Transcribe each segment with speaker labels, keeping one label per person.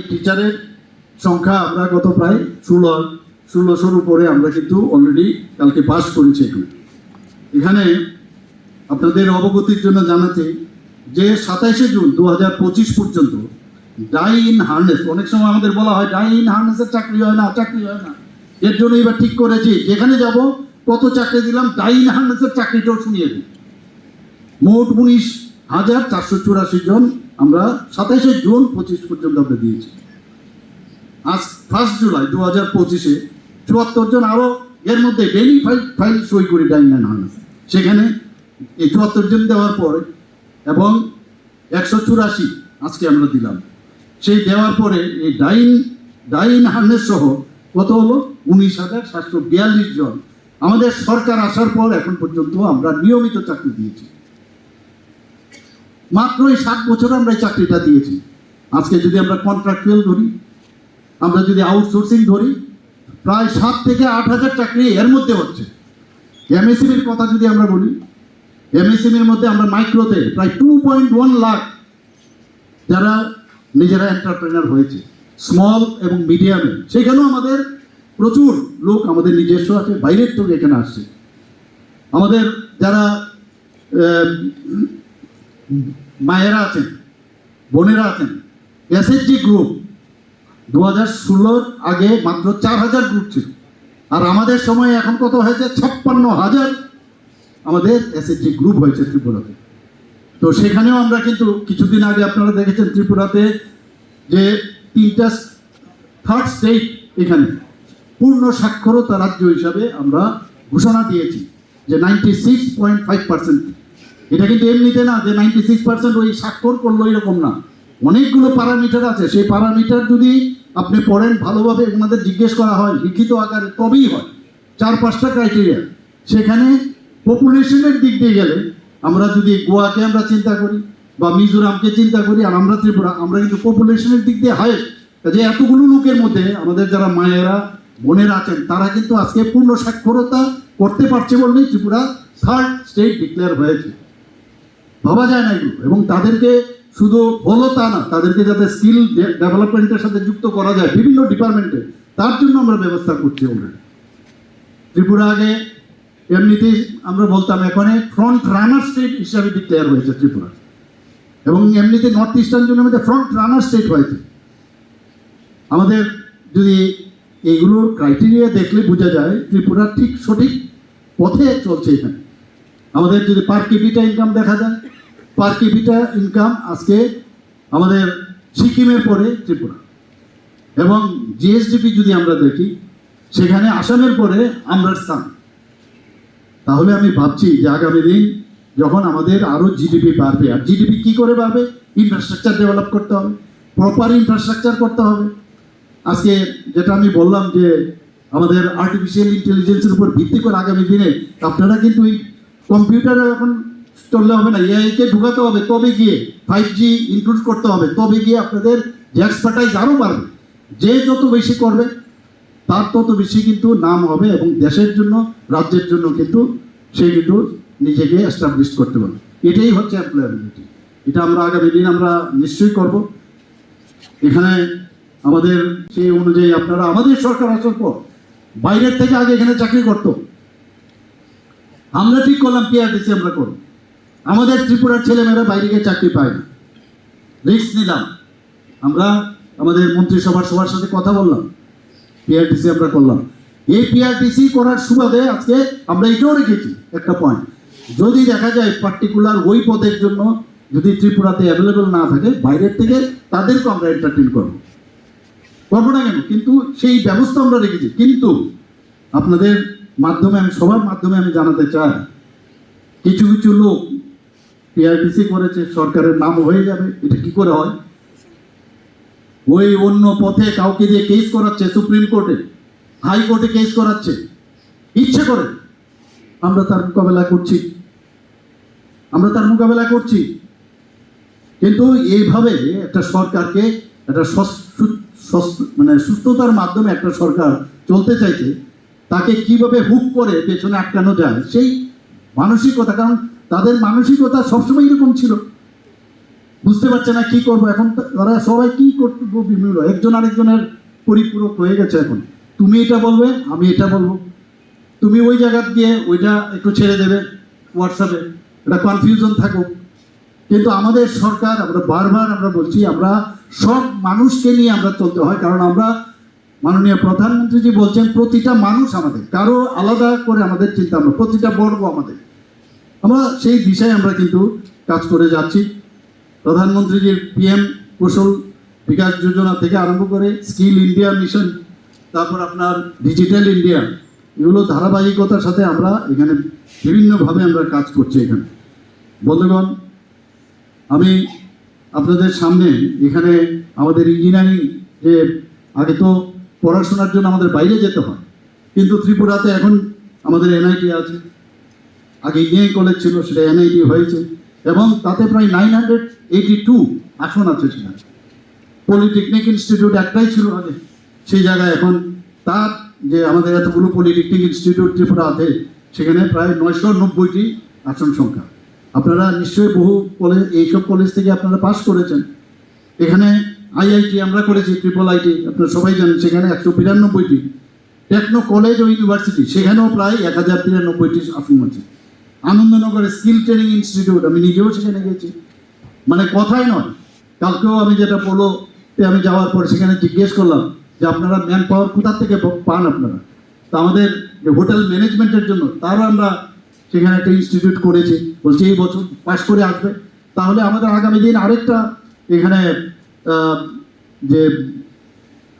Speaker 1: এই টিচারের সংখ্যা আমরা গত প্রায় 1600-র উপরে আমরা কিন্তু অলরেডি কালকে পাস করেছি। এখানে আপনাদের অবগতির জন্য জানাতে যে 27শে জুন 2025 পর্যন্ত ডাই ইন হার্নেস, অনেক সময় আমাদের বলা হয় ডাই ইন হার্নেসের চাকরি হয় না, এর জন্য এবার ঠিক করেছি যেখানে যাব কত চাকরি দিলাম, ডাই ইন হার্নেসের চাকরিটাও শুনিয়ে দিই। মোট 19,484 জন আমরা 27শে জুন 25 পর্যন্ত আমরা দিয়েছি। আজ 1 জুলাই 2025-এ 74 জন আরো এর মধ্যে ডেইলি ফাইল সই করি ডাই ইন হার্নেস, সেখানে এই 74 জন দেওয়ার পর এবং 184 আজকে আমরা দিলাম। সেই দেওয়ার পরে এই ডাই ইন হার্নেস সহ কত হলো 19,742 জন আমাদের সরকার আসার পর এখন পর্যন্ত আমরা নিয়মিত চাকরি দিয়েছি। মাত্র এই 7 বছর আমরা এই চাকরিটা দিয়েছি। আজকে যদি আমরা কন্ট্রাকচুয়াল ধরি, আমরা যদি আউটসোর্সিং ধরি, প্রায় 7 থেকে 8,000 চাকরি এর মধ্যে হচ্ছে। এমএসএমইর কথা যদি আমরা বলি, এমএসএমইর মধ্যে আমরা মাইক্রোতে প্রায় 2.1 লাখ যারা নিজেরা এন্টারপ্রেনার হয়েছে, স্মল এবং মিডিয়ামে, সেখানেও আমাদের প্রচুর লোক আমাদের নিজস্ব আছে, বাইরের থেকে এখানে আসছে। আমাদের যারা মায়েরা আছেন, বোনেরা আছেন, এসএইচজি গ্রুপ 2016-র আগে মাত্র 4,000 গ্রুপ ছিল, আর আমাদের সময় এখন কত হয়েছে 56,000 আমাদের এসএইচজি গ্রুপ হয়েছে ত্রিপুরাতে। তো সেখানেও আমরা কিন্তু কিছুদিন আগে আপনারা দেখেছেন ত্রিপুরাতে যে 3টা থার্ড স্টেট এখানে পূর্ণ সাক্ষরতা রাজ্য হিসাবে আমরা ঘোষণা দিয়েছি যে 96.5%। এটা কিন্তু এমনিতে না যে 96% ওই স্বাক্ষর করলো এরকম না, অনেকগুলো প্যারামিটার আছে। সেই প্যারামিটার যদি আপনি পড়েন ভালোভাবে, ওনাদের জিজ্ঞেস করা হয় লিখিত আকারে, তবেই হয়। 4-5টা ক্রাইটেরিয়া। সেখানে পপুলেশনের দিক দিয়ে গেলে আমরা যদি গোয়াকে আমরা চিন্তা করি বা মিজোরামকে চিন্তা করি, আর আমরা ত্রিপুরা, আমরা কিন্তু পপুলেশনের দিক দিয়ে হাইয়েস্ট। যে এতগুলো লোকের মধ্যে আমাদের যারা মায়েরা বোনেরা আছেন তারা কিন্তু আজকে পূর্ণ সাক্ষরতা করতে পারছে বললেই ত্রিপুরা থার্ড স্টেট ডিক্লেয়ার হয়েছে। ভাবা যায় না এগুলো। এবং তাদেরকে শুধু হলো তা না, তাদেরকে যাতে স্কিল ডেভেলপমেন্টের সাথে যুক্ত করা যায় বিভিন্ন ডিপার্টমেন্টে, তার জন্য আমরা ব্যবস্থা করছি অলরেডি। ত্রিপুরা আগে এমনিতেই আমরা বলতাম, এখানে ফ্রন্ট রানার স্টেট হিসাবে ডিক্লেয়ার হয়েছে ত্রিপুরা, এবং এমনিতে নর্থ ইস্টার্ন জোনের মধ্যে ফ্রন্ট রানার স্টেট হয়েছে। আমাদের যদি এইগুলোর ক্রাইটেরিয়া দেখলে বোঝা যায় ত্রিপুরা ঠিক সঠিক পথে চলছে। এখানে আমাদের যদি পার ক্যাপিটা ইনকাম দেখা যায়, পার ক্যাপিটা ইনকাম আজকে আমাদের সিকিমের পরে ত্রিপুরা, এবং জিএসডিপি যদি আমরা দেখি সেখানে আসামের পরে আমরা স্থান। তাহলে আমি ভাবছি যে আগামী দিন যখন আমাদের আরও জিডিপি বাড়বে, আর জিডিপি কী করে বাড়বে, ইনফ্রাস্ট্রাকচার ডেভেলপ করতে হবে, প্রপার ইনফ্রাস্ট্রাকচার করতে হবে। আজকে যেটা আমি বললাম যে আমাদের আর্টিফিশিয়াল ইন্টেলিজেন্সের উপর ভিত্তি করে আগামী দিনে আপনারা কিন্তু এই কম্পিউটারে এখন চললে হবে না, এআইকে ঢুকাতে হবে, তবে গিয়ে 5G ইনক্লুড করতে হবে, তবে গিয়ে আপনাদের যে এক্সপার্টাইজ আরও বাড়বে। যে যত বেশি করবে তার তত বেশি কিন্তু নাম হবে, এবং দেশের জন্য, রাজ্যের জন্য কিন্তু সে কিন্তু নিজেকে এস্টাবলিশ করতে পারবে। এটাই হচ্ছে এমপ্লয়াবিলিটি। এটা আমরা আগামী দিন আমরা নিশ্চয়ই করব। এখানে আমাদের সেই অনুযায়ী আপনারা, আমাদের সরকার আসার পর বাইরের থেকে আগে এখানে চাকরি করত, আমরা ঠিক করলাম পিআরটিসি আমরা করব। আমাদের ত্রিপুরার ছেলেমেয়েরা বাইরে গিয়ে চাকরি পায় না, রিস্ক নিলাম আমরা, আমাদের মন্ত্রিসভার সবার সাথে কথা বললাম, পিআরটিসি আমরা করলাম। এই পিআরটিসি করার সুবাদে আজকে আমরা এটাও রেখেছি একটা পয়েন্ট, যদি দেখা যায় পার্টিকুলার ওই পদের জন্য যদি ত্রিপুরাতে অ্যাভেলেবেল না থাকে, বাইরের থেকে তাদেরকে আমরা এন্টারটেইন করবো না কেন, কিন্তু সেই ব্যবস্থা আমরা রেখেছি। কিন্তু আপনাদের মাধ্যমে, আমি সবার মাধ্যমে আমি জানাতে চাই, কিছু কিছু লোক পিআরটিসি করেছে, সরকারের নাম হয়ে যাবে। এটা কি করে হয়? ওই অন্য পথে কাউকে দিয়ে কেস করাচ্ছে, সুপ্রিম কোর্টে, হাইকোর্টে কেস করাচ্ছে, ইচ্ছে করে। আমরা তার মোকাবেলা করছি। কিন্তু এইভাবে একটা সরকারকে একটা মানে সুস্থতার মাধ্যমে একটা সরকার চলতে চাইছে, তাকে কিভাবে হুক করে পেছনে আটকানো যায় সেই মানসিকতা, কারণ তাদের মানসিকতা সবসময় এরকম ছিল। বুঝতে পারছে না কি করবো এখন। তারা সবাই কি করবো বিভিন্ন, একজন আরেকজনের পরিপূরক হয়ে গেছে এখন। তুমি এটা বলবে, আমি এটা বলবো, তুমি ওই জায়গা দিয়ে ওইটা একটু ছেড়ে দেবে হোয়াটসঅ্যাপে, এটা কনফিউশন থাকুক। কিন্তু আমাদের সরকার, আমরা বারবার আমরা বলছি, আমরা সব মানুষকে নিয়ে আমরা চলতে হয়, কারণ আমরা মাননীয় প্রধানমন্ত্রীজি বলছেন প্রতিটা মানুষ আমাদের, কারো আলাদা করে আমাদের চিন্তা, আমরা প্রতিটা বর্গ আমাদের, আমরা সেই দিশায় আমরা কিন্তু কাজ করে যাচ্ছি। প্রধানমন্ত্রীজির পিএম কৌশল বিকাশ যোজনা থেকে আরম্ভ করে স্কিল ইন্ডিয়া মিশন, তারপর আপনার ডিজিটাল ইন্ডিয়া, এগুলো ধারাবাহিকতার সাথে আমরা এখানে বিভিন্নভাবে আমরা কাজ করছি। এখানে বন্ধুগণ, আমি আপনাদের সামনে এখানে আমাদের ইঞ্জিনিয়ারিং, যে আগে তো পড়াশোনার জন্য আমাদের বাইরে যেতে হয়, কিন্তু ত্রিপুরাতে এখন আমাদের এনআইটি আছে, আগে ইঞ্জিনিয়ারিং কলেজ ছিল, সেটা এনআইটি হয়েছে, এবং তাতে প্রায় 982 আসন আছে সেখানে। পলিটেকনিক ইনস্টিটিউট একটাই ছিল আগে, সেই জায়গায় এখন তার যে আমাদের এতগুলো পলিটেকনিক ইনস্টিটিউট ত্রিপুরা আছে, সেখানে প্রায় 990টি আসন সংখ্যা। আপনারা নিশ্চয়ই বহু কলেজ, এইসব কলেজ থেকে আপনারা পাস করেছেন। এখানে আইআইটি আমরা করেছি, ট্রিপল আইটি, আপনারা সবাই জানেন, সেখানে 192টি। টেকনো কলেজ ও ইউনিভার্সিটি, সেখানেও প্রায় 1093টি আসন আছে। আনন্দনগরে স্কিল ট্রেনিং ইনস্টিটিউট, আমি নিজেও সেখানে গেছি, মানে কথাই নয়। কালকেও আমি যেটা পোলোতে আমি যাওয়ার পর সেখানে জিজ্ঞেস করলাম যে আপনারা ম্যান পাওয়ার কোথা থেকে পান আপনারা, তো আমাদের যে হোটেল ম্যানেজমেন্টের জন্য তারও আমরা সেখানে একটা ইনস্টিটিউট করেছি। বলছি এই বছর পাশ করে আসবে, তাহলে আমাদের আগামী দিন আরেকটা এখানে যে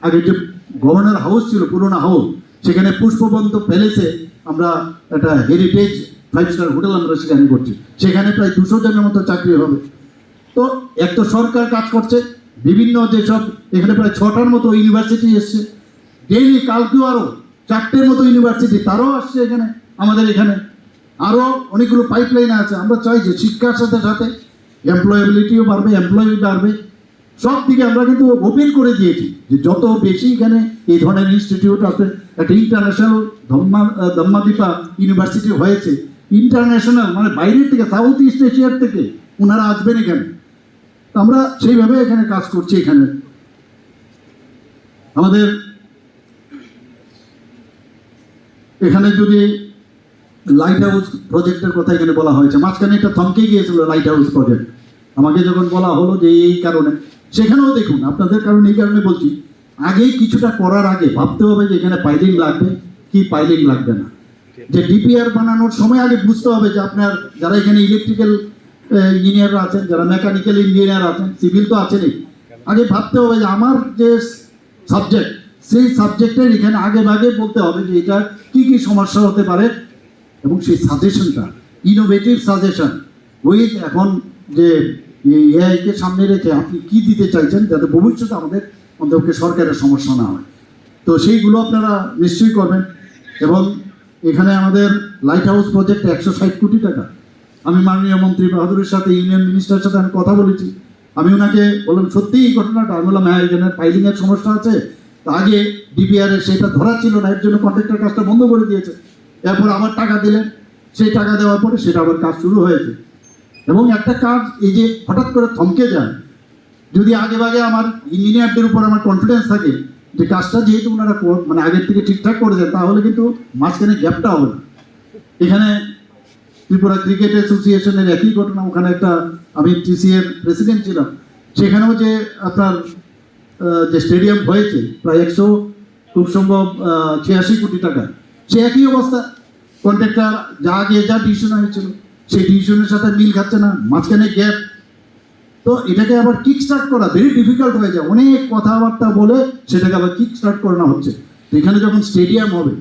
Speaker 1: আগে যে গভর্নর হাউস ছিল, পুরোনো হাউস, সেখানে পুষ্পবন্ত প্যালেসে আমরা একটা হেরিটেজ 5 স্টার হোটেল আমরা সেখানে করছি, সেখানে প্রায় 200 জনের মতো চাকরি হবে। তো এক তো সরকার কাজ করছে, বিভিন্ন যেসব এখানে প্রায় 6টার মতো ইউনিভার্সিটি এসছে ডেইলি, কালকেও আরও 4টের মতো ইউনিভার্সিটি তারও আসছে এখানে আমাদের এখানে, আরও অনেকগুলো পাইপলাইন আছে। আমরা চাই যে শিক্ষার সাথে সাথে এমপ্লয়েবিলিটিও বাড়বে, এমপ্লয়ি বাড়বে, সব দিকে আমরা কিন্তু ওপেন করে দিয়েছি যে যত বেশি এখানে এই ধরনের ইনস্টিটিউট আছে। একটা ইন্টারন্যাশনাল ধম্মাদীপা ইউনিভার্সিটি হয়েছে, ইন্টারন্যাশনাল, মানে বাইরের থেকে, সাউথ ইস্ট এশিয়ার থেকে ওনারা আসবেন এখানে। আমরা সেইভাবে এখানে কাজ করছি। এখানে আমাদের এখানে যদি লাইট হাউস প্রজেক্টের কথা এখানে বলা হয়েছে, মাঝখানে একটা থমকে গিয়েছিল লাইট হাউস প্রজেক্ট, আমাকে যখন বলা হলো যে এই কারণে, সেখানেও দেখুন আপনাদের কারণে, এই কারণে বলছি, আগেই কিছুটা করার আগে ভাবতে হবে যে এখানে পাইলিং লাগবে কি পাইলিং লাগবে না। যে ডিপিআর বানানোর সময় আগে বুঝতে হবে যে আপনার যারা এখানে ইলেকট্রিক্যাল ইঞ্জিনিয়াররা আছেন, যারা মেকানিক্যাল ইঞ্জিনিয়ার আছেন, সিভিল তো আছেনই, আগে ভাবতে হবে যে আমার যে সাবজেক্ট, সেই সাবজেক্টের এখানে আগে ভাগে বলতে হবে যে এটা কি কি সমস্যা হতে পারে, এবং সেই সাজেশনটা ইনোভেটিভ সাজেশন, ওই এখন যে এআইকে সামনে রেখে আপনি কি দিতে চাইছেন যাতে ভবিষ্যতে আমাদের অন্তত সরকারের সমস্যা না হয়, তো সেইগুলো আপনারা নিশ্চয়ই করবেন। এবং এখানে আমাদের লাইট হাউস প্রজেক্টে 160 কোটি টাকা, আমি মাননীয় মন্ত্রী বাহাদুরের সাথে, ইউনিয়ন মিনিস্টারের সাথে আমি কথা বলেছি, আমি ওনাকে বললাম সত্যি এই ঘটনাটা, আমি বললাম হ্যাঁ এখানে ফাইলিংয়ের সমস্যা আছে, আগে ডিপিআর সেটা ধরা ছিল না, এর জন্য কন্ট্রাক্টর কাজটা বন্ধ করে দিয়েছে, এরপর আবার টাকা দিলেন, সেই টাকা দেওয়ার পরে সেটা আবার কাজ শুরু হয়েছে। এবং একটা কাজ এই যে হঠাৎ করে থমকে যায়, যদি আগে ভাগে আমার ইঞ্জিনিয়ারদের উপর আমার কনফিডেন্স থাকে যে কাজটা যেহেতু ওনারা মানে আগের থেকে ঠিকঠাক করে দেন, তাহলে কিন্তু মাঝখানে গ্যাপটা হবে না। এখানে ত্রিপুরা ক্রিকেট অ্যাসোসিয়েশনের একই ঘটনা, ওখানে একটা আমি টিসি এর প্রেসিডেন্ট ছিলাম, সেখানেও যে আপনার যে স্টেডিয়াম হয়েছে প্রায় 100 খুব সম্ভব 86 কোটি টাকা, সে একই অবস্থা, কন্ট্রাক্টর যা আগে যা ডিসিশন হয়েছিল সেই ডিসিশনের সাথে মিল খাচ্ছে না, মাঝখানে গ্যাপ। তো এটাকে আবার কিক স্টার্ট করা ভেরি ডিফিকাল্ট হয়ে যায়, অনেক কথাবার্তা বলে সেটাকে আবার কিক স্টার্ট করানো হচ্ছে। তো এখানে যখন স্টেডিয়াম হবে,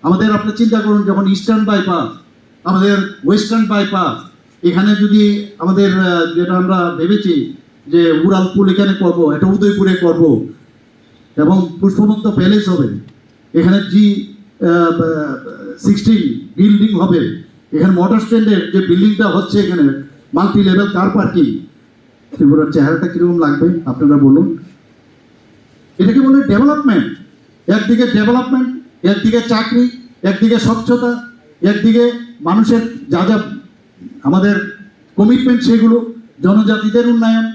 Speaker 1: আমাদের আপনি চিন্তা করুন, যখন ইস্টার্ন বাইপাস, আমাদের ওয়েস্টার্ন বাইপাস, এখানে যদি আমাদের যেটা আমরা ভেবেছি যে উড়ালপুল এখানে করবো, এটা উদয়পুরে করব, এবং পুষ্পবন্ত প্যালেস হবে, এখানে G16 বিল্ডিং হবে, এখানে মোটর স্ট্যান্ডের যে বিল্ডিংটা হচ্ছে, এখানে মাল্টি লেভেল কার পার্কিং, ত্রিপুরার চেহারাটা কিরকম লাগবে আপনারা বলুন। এটাকে বলে ডেভেলপমেন্ট, একদিকে ডেভেলপমেন্ট, একদিকে চাকরি, একদিকে স্বচ্ছতা, একদিকে মানুষের যা যা আমাদের কমিটমেন্ট সেগুলো, জনজাতিদের উন্নয়ন,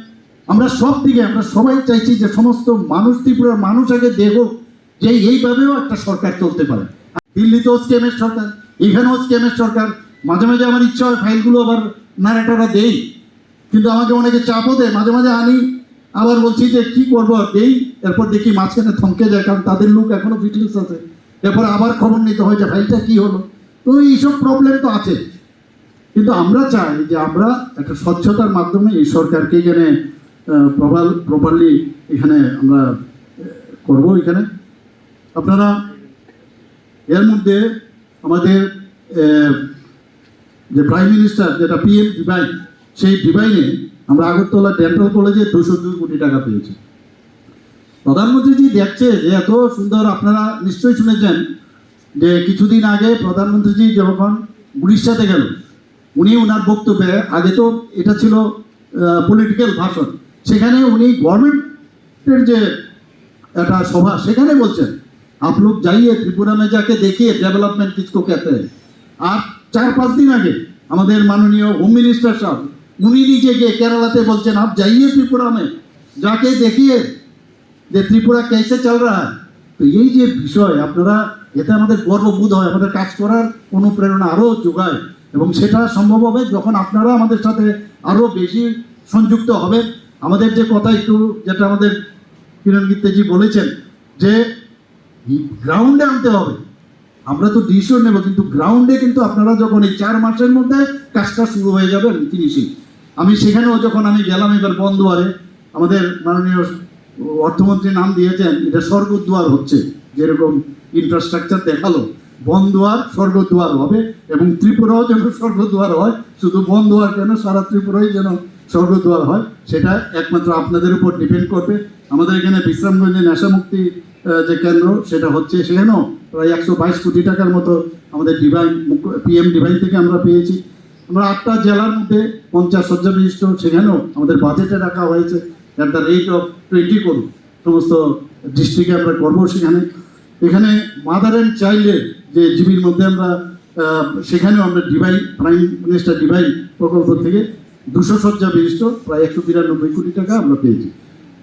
Speaker 1: আমরা সব দিকে আমরা সবাই চাইছি যে সমস্ত মানুষ, ত্রিপুরার মানুষ আগে দেখুক যে এইভাবেও একটা সরকার চলতে পারে। দিল্লিতেও স্কেমের সরকার, এখানেও স্কেমের সরকার। মাঝে মাঝে আমার ইচ্ছা হয় ফাইলগুলো আবার নারেটারা দেই, কিন্তু আমাকে অনেকে চাপও দেয়, মাঝে মাঝে আনি, আবার বলছি যে কি করবো দেই, এরপর দেখি মাঝখানে থমকে যায়, কারণ তাদের লোক এখনো ফিটনেস আছে, এরপর আবার খবর নিতে হয় যে ফাইলটা কি হলো। তো এইসব প্রবলেম তো আছে, কিন্তু আমরা চাই যে আমরা একটা স্বচ্ছতার মাধ্যমে এই সরকারকে এখানে প্রপারলি এখানে আমরা করব। এখানে আপনারা এর মধ্যে আমাদের যে প্রাইম মিনিস্টার যেটা PM ডিভাইন, সেই ডিভাইনে আমরা আগরতলা ডেন্টাল কলেজে 202 কোটি টাকা পেয়েছি। প্রধানমন্ত্রীজি দেখছে যে এত সুন্দর, আপনারা নিশ্চয়ই শুনেছেন যে কিছুদিন আগে প্রধানমন্ত্রীজি যখন উড়িষ্যাতে গেল, উনি ওনার বক্তব্যে, আগে তো এটা ছিল পলিটিক্যাল ভাষণ, সেখানে উনি গভর্নমেন্টের যে একটা সভা, সেখানে বলছেন आप लोग जाइए त्रिपुरा में जाके देखिए डेवलपमेंट किसको कहते हैं। আর 4-5 দিন আগে আমাদের মাননীয় হোম মিনিস্টার সাহেব উনি নিজে গিয়ে কেরালাতে বলছেন आप जाइए त्रिपुरा में जाके देखिए যে ত্রিপুরা कैसे चल रहा है। তো এই যে বিষয়, আপনারা এতে আমাদের গর্ববোধ হয়, আমাদের কাজ করার অনুপ্রেরণা আরও যোগায়, এবং সেটা সম্ভব হবে যখন আপনারা আমাদের সাথে আরও বেশি সংযুক্ত হবে। আমাদের যে কথা একটু, যেটা আমাদের কিরণ গীতেজি বলেছেন যে গ্রাউন্ডে আনতে হবে, আমরা তো ডিসিশন নেব, কিন্তু গ্রাউন্ডে কিন্তু আপনারা যখন এই 4 মাসের মধ্যে কাজটা শুরু হয়ে যাবে ফিনিশিং। আমি সেখানেও যখন আমি গেলাম এবার বনদুয়ারে, আমাদের মাননীয় অর্থমন্ত্রী নাম দিয়েছেন এটা স্বর্গদ্বার হচ্ছে, যেরকম ইনফ্রাস্ট্রাকচার দেখালো, বনদুয়ার স্বর্গদ্বার হবে, এবং ত্রিপুরাও যেন স্বর্গদ্বার হয়, শুধু বনদুয়ার কেন, সারা ত্রিপুরাই যেন স্বর্গদ্বার হয়, সেটা একমাত্র আপনাদের উপর ডিপেন্ড করবে। আমাদের এখানে বিশ্রামগঞ্জে নেশামুক্তি যে কেন্দ্র, সেটা হচ্ছে, সেখানেও প্রায় 122 কোটি টাকার মতো আমাদের ডিভাইন PM ডিভাইন থেকে আমরা পেয়েছি। আমরা 8টা জেলার মধ্যে 50 শয্যা বিশিষ্ট, সেখানেও আমাদের বাজেটে রাখা হয়েছে অ্যাট দ্য রেট অফ 20 করুন, সমস্ত ডিস্ট্রিক্টে আমরা করবো। এখানে মাদার অ্যান্ড চাইল্ডের যে জিবির মধ্যে আমরা সেখানেও আমরা ডিভাইন, প্রাইম মিনিস্টার ডিভাইন প্রকল্প থেকে 200 শয্যা বিশিষ্ট প্রায় 193 কোটি টাকা আমরা পেয়েছি।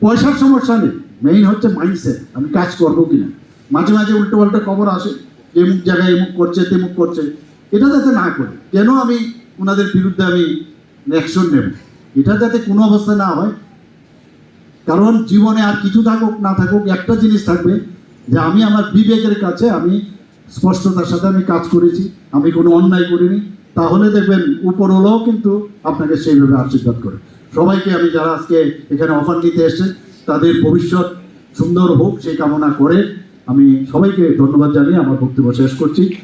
Speaker 1: পয়সার সমস্যা নেই, মেইন হচ্ছে মাইন্ডসেট, আমি কাজ করবো কিনা। মাঝে মাঝে উল্টো পাল্টা খবর আসে, এমুক জায়গায় এমুক করছে, তেমুক করছে, এটা যাতে না করে, কেন আমি ওনাদের বিরুদ্ধে আমি অ্যাকশন নেব, এটা যাতে কোনো অবস্থায় না হয়। কারণ জীবনে আর কিছু থাকুক না থাকুক, একটা জিনিস থাকবে যে আমি আমার বিবেকের কাছে আমি স্পষ্টতার সাথে আমি কাজ করেছি, আমি কোনো অন্যায় করিনি, তাহলে দেখবেন উপরওয়ালাও কিন্তু আপনাকে সেইভাবে আশীর্বাদ করে। সবাইকে আমি, যারা আজকে এখানে অফার নিতে এসেছেন, তাদের ভবিষ্যৎ সুন্দর হোক সেই কামনা করে আমি সবাইকে ধন্যবাদ জানিয়ে আমার বক্তব্য শেষ করছি।